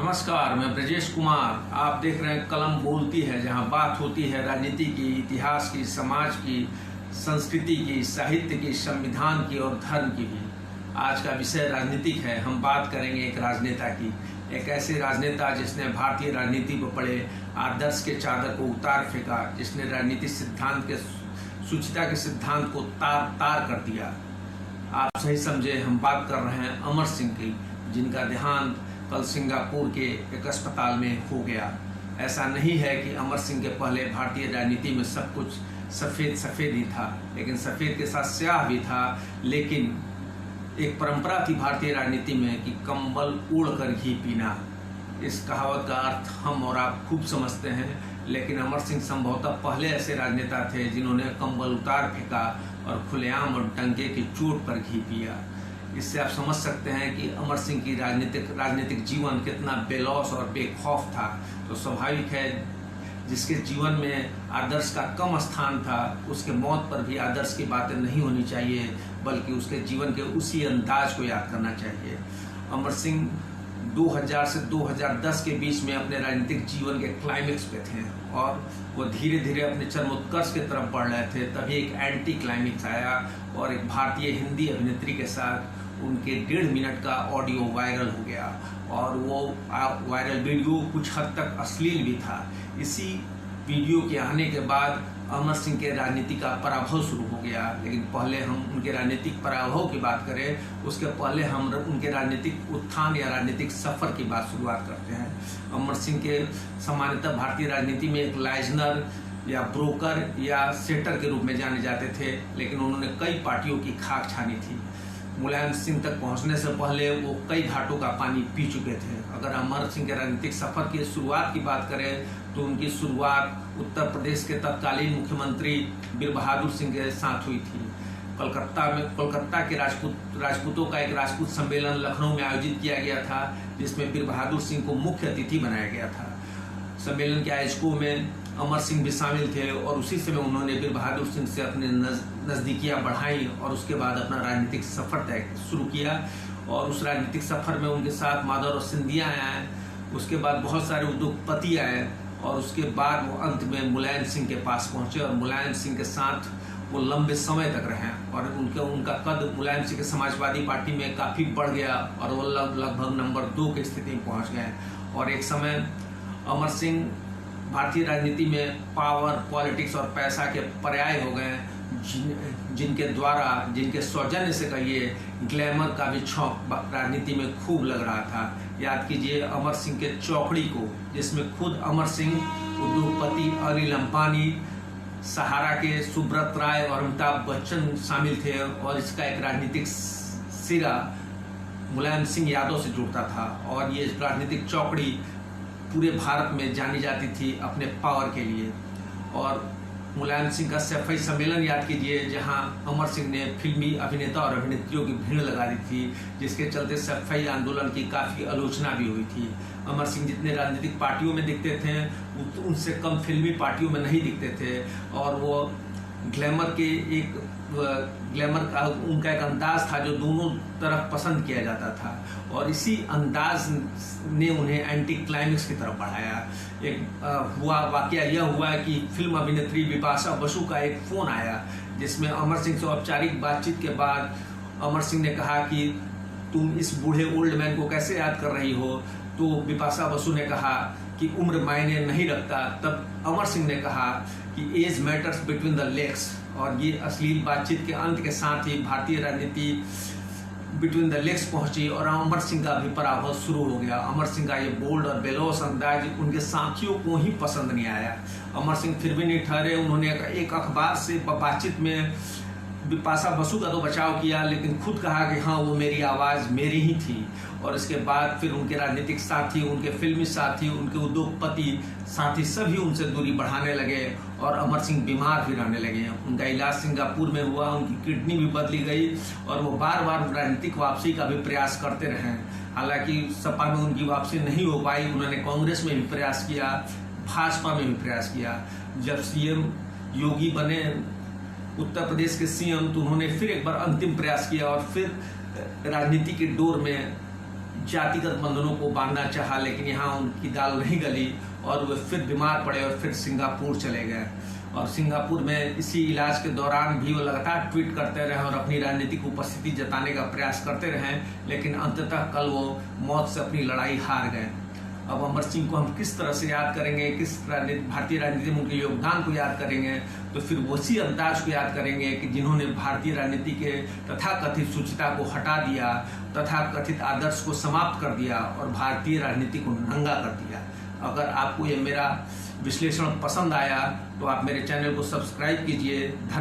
नमस्कार, मैं ब्रजेश कुमार। आप देख रहे हैं कलम बोलती है, जहां बात होती है राजनीति की, इतिहास की, समाज की, संस्कृति की, साहित्य की, संविधान की और धर्म की भी। आज का विषय राजनीतिक है। हम बात करेंगे एक राजनेता की, एक ऐसे राजनेता जिसने भारतीय राजनीति पर पड़े आदर्श के चादर को उतार फेंका, जिसने राजनीतिक सिद्धांत के शुचिता के सिद्धांत को तार तार कर दिया। आप सही समझे, हम बात कर रहे हैं अमर सिंह की, जिनका देहांत कल सिंगापुर के एक अस्पताल में हो गया। ऐसा नहीं है कि अमर सिंह के पहले भारतीय राजनीति में सब कुछ सफ़ेद सफ़ेद ही था, लेकिन सफ़ेद के साथ स्याह भी था। लेकिन एक परंपरा थी भारतीय राजनीति में कि कंबल ओढ़कर घी पीना। इस कहावत का अर्थ हम और आप खूब समझते हैं, लेकिन अमर सिंह संभवतः पहले ऐसे राजनेता थे जिन्होंने कंबल उतार फेंका और खुलेआम और डंके की चोट पर घी पिया। इससे आप समझ सकते हैं कि अमर सिंह की राजनीतिक जीवन कितना बेलौस और बेखौफ था। तो स्वाभाविक है, जिसके जीवन में आदर्श का कम स्थान था, उसके मौत पर भी आदर्श की बातें नहीं होनी चाहिए, बल्कि उसके जीवन के उसी अंदाज को याद करना चाहिए। अमर सिंह 2000 से 2010 के बीच में अपने राजनीतिक जीवन के क्लाइमेक्स पे थे और वो धीरे धीरे अपने चरमोत्कर्ष की तरफ बढ़ रहे थे। तभी एक एंटी क्लाइमेक्स आया और एक भारतीय हिंदी अभिनेत्री के साथ उनके 1.5 मिनट का ऑडियो वायरल हो गया और वो वायरल वीडियो कुछ हद तक अश्लील भी था। इसी वीडियो के आने के बाद अमर सिंह के राजनीति का पराभव शुरू हो गया। लेकिन पहले हम उनके राजनीतिक पराभव की बात करें, उसके पहले हम उनके राजनीतिक उत्थान या राजनीतिक सफर की शुरुआत करते हैं। अमर सिंह के सामान्यतः भारतीय राजनीति में एक लाइजनर या ब्रोकर या सेटर के रूप में जाने जाते थे, लेकिन उन्होंने कई पार्टियों की खाक छानी थी। मुलायम सिंह तक पहुंचने से पहले वो कई घाटों का पानी पी चुके थे। अगर अमर सिंह के राजनीतिक सफर की शुरुआत की बात करें तो उनकी शुरुआत उत्तर प्रदेश के तत्कालीन मुख्यमंत्री बीर बहादुर सिंह के साथ हुई थी। कोलकाता के राजपूतों का एक राजपूत सम्मेलन लखनऊ में आयोजित किया गया था, जिसमें बीर बहादुर सिंह को मुख्य अतिथि बनाया गया था। सम्मेलन के आयोजकों में अमर सिंह भी शामिल थे और उसी समय उन्होंने बीर बहादुर सिंह से अपने नज़दीकियाँ बढ़ाई और उसके बाद अपना राजनीतिक सफ़र तय शुरू किया। और उस राजनीतिक सफ़र में उनके साथ माधवराव सिंधिया आए, उसके बाद बहुत सारे उद्योगपति आए और उसके बाद वो अंत में मुलायम सिंह के पास पहुँचे और मुलायम सिंह के साथ वो लंबे समय तक रहे और उनका कद मुलायम सिंह के समाजवादी पार्टी में काफ़ी बढ़ गया और वो लगभग नंबर 2 की स्थिति में पहुँच गए। और एक समय अमर सिंह भारतीय राजनीति में पावर, पॉलिटिक्स और पैसा के पर्याय हो गए, जिनके सौजन्य से कहिए ग्लैमर का भी छौंक राजनीति में खूब लग रहा था। याद कीजिए अमर सिंह के चौकड़ी को, जिसमें खुद अमर सिंह, उद्योगपति अनिल अंबानी, सहारा के सुब्रत राय और अमिताभ बच्चन शामिल थे और इसका एक राजनीतिक सिरा मुलायम सिंह यादव से जुड़ता था। और ये राजनीतिक चौकड़ी पूरे भारत में जानी जाती थी अपने पावर के लिए। और मुलायम सिंह का सफाई सम्मेलन याद कीजिए, जहां अमर सिंह ने फिल्मी अभिनेता और अभिनेत्रियों की भीड़ लगा दी थी, जिसके चलते सफाई आंदोलन की काफ़ी आलोचना भी हुई थी। अमर सिंह जितने राजनीतिक पार्टियों में दिखते थे, उनसे कम फिल्मी पार्टियों में नहीं दिखते थे और वो ग्लैमर का उनका एक अंदाज था जो दोनों तरफ पसंद किया जाता था और इसी अंदाज ने उन्हें एंटी क्लाइमेक्स की तरफ बढ़ाया। एक वाकया यह हुआ कि फिल्म अभिनेत्री बिपाशा बसु का एक फ़ोन आया, जिसमें अमर सिंह से औपचारिक बातचीत के बाद अमर सिंह ने कहा कि तुम इस बूढ़े ओल्ड मैन को कैसे याद कर रही हो। तो बिपाशा बसु ने कहा कि उम्र मायने नहीं रखता। तब अमर सिंह ने कहा कि age matters between the legs. और ये अश्लील बातचीत के अंत के साथ ही भारतीय राजनीति बिटवीन द लेग्स पहुंची और अमर सिंह का भी पराभव शुरू हो गया। अमर सिंह का ये बोल्ड और बेलौस अंदाज उनके साथियों को ही पसंद नहीं आया। अमर सिंह फिर भी नहीं ठहरे। उन्होंने एक अखबार से बातचीत में बिपाशा बसु का तो बचाव किया, लेकिन खुद कहा कि हाँ, वो मेरी आवाज़ मेरी ही थी। और इसके बाद फिर उनके राजनीतिक साथी, उनके फिल्मी साथी, उनके उद्योगपति साथी सभी उनसे दूरी बढ़ाने लगे और अमर सिंह बीमार भी रहने लगे। उनका इलाज सिंगापुर में हुआ, उनकी किडनी भी बदली गई और वो बार बार राजनीतिक वापसी का भी प्रयास करते रहे। हालांकि सपा में उनकी वापसी नहीं हो पाई। उन्होंने कांग्रेस में भी प्रयास किया, भाजपा में भी प्रयास किया। जब सीएम योगी बने उत्तर प्रदेश के सीएम, तो उन्होंने फिर एक बार अंतिम प्रयास किया और फिर राजनीति के डोर में जातिगत बंधनों को बांधना चाहा, लेकिन यहाँ उनकी दाल नहीं गली और वे फिर बीमार पड़े और फिर सिंगापुर चले गए। और सिंगापुर में इसी इलाज के दौरान भी वो लगातार ट्वीट करते रहे और अपनी राजनीतिक उपस्थिति जताने का प्रयास करते रहे, लेकिन अंततः कल वो मौत से अपनी लड़ाई हार गए। अब अमर सिंह को हम किस तरह से याद करेंगे, किस भारतीय राजनीति में उनके योगदान को याद करेंगे, तो फिर उसी अंदाज को याद करेंगे कि जिन्होंने भारतीय राजनीति के तथाकथित शुचिता को हटा दिया, तथाकथित आदर्श को समाप्त कर दिया और भारतीय राजनीति को नंगा कर दिया। अगर आपको ये मेरा विश्लेषण पसंद आया तो आप मेरे चैनल को सब्सक्राइब कीजिए। धन्यवाद।